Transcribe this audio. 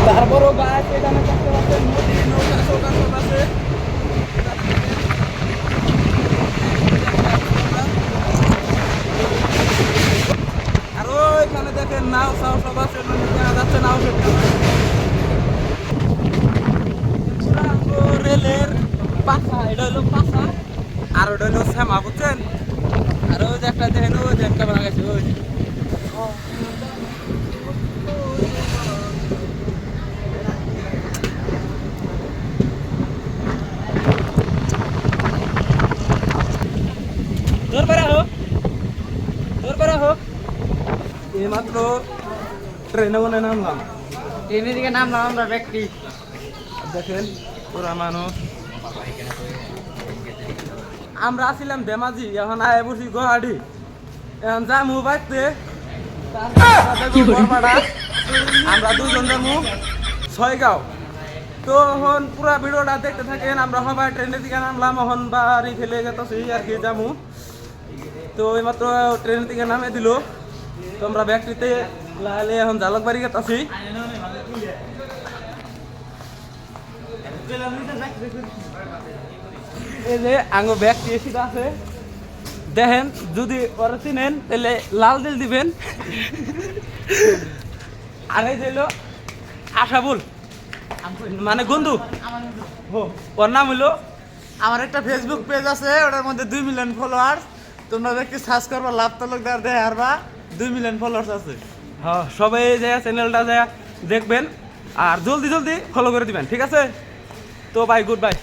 তারপরও গাছ এখানে দেখতে পাচ্ছেন নদী নৌকা চৌকা সব আছে। আরো এখানে দেখেন নাও সাও সব আছে, দেখা যাচ্ছে নাও রেলের পাখা, এটা হলো পাখা আর ওটা হলো শ্যামা, বুঝছেন? আর ওই যে একটা দেখেন ওই যে ক্যামেরা গেছে ওই যে। এইমাত্র ট্রেনে মনে নামলাম, ট্রেনের দিকে নামলাম আমরা ব্যক্তি। দেখেন পুরা মানুষ। আমরা আসছিলাম ধেমাজি, এখন আয় বসি গুয়াহাটি। এখন যামু বাইতে আমরা দুজন যামু ছয়গাঁও। তো এখন পুরা ভিডিওটা দেখতে থাকেন। আমরা সবাই ট্রেনের দিকে নামলাম, এখন বাড়ি ফেলে গেছি আর কি যামু। তো এইমাত্র ট্রেনের দিকে নামে দিল। তো আমরা ব্যাগটিতে লালে এখন জালকবাড়ি গেছি। এই যে আঙ্গো ব্যাগটি এসে আছে, দেখেন যদি ওরা চিনেন তাহলে লাল দিল দিবেন। আর এই যে আশাবুল মানে গন্ধু, ওর নাম হইলো। আমার একটা ফেসবুক পেজ আছে, ওটার মধ্যে 2 মিলিয়ন ফলোয়ার্স। তোমরা ব্যক্তি সার্চ করবা, লাভ তালুকদার দেয় আর বা 2 মিলিয়ন ফলোয়ার্স আছে। হ্যাঁ, সবাই যে চ্যানেলটা যা দেখবেন আর জলদি জলদি ফলো করে দিবেন, ঠিক আছে? তো বাই, গুড বাই।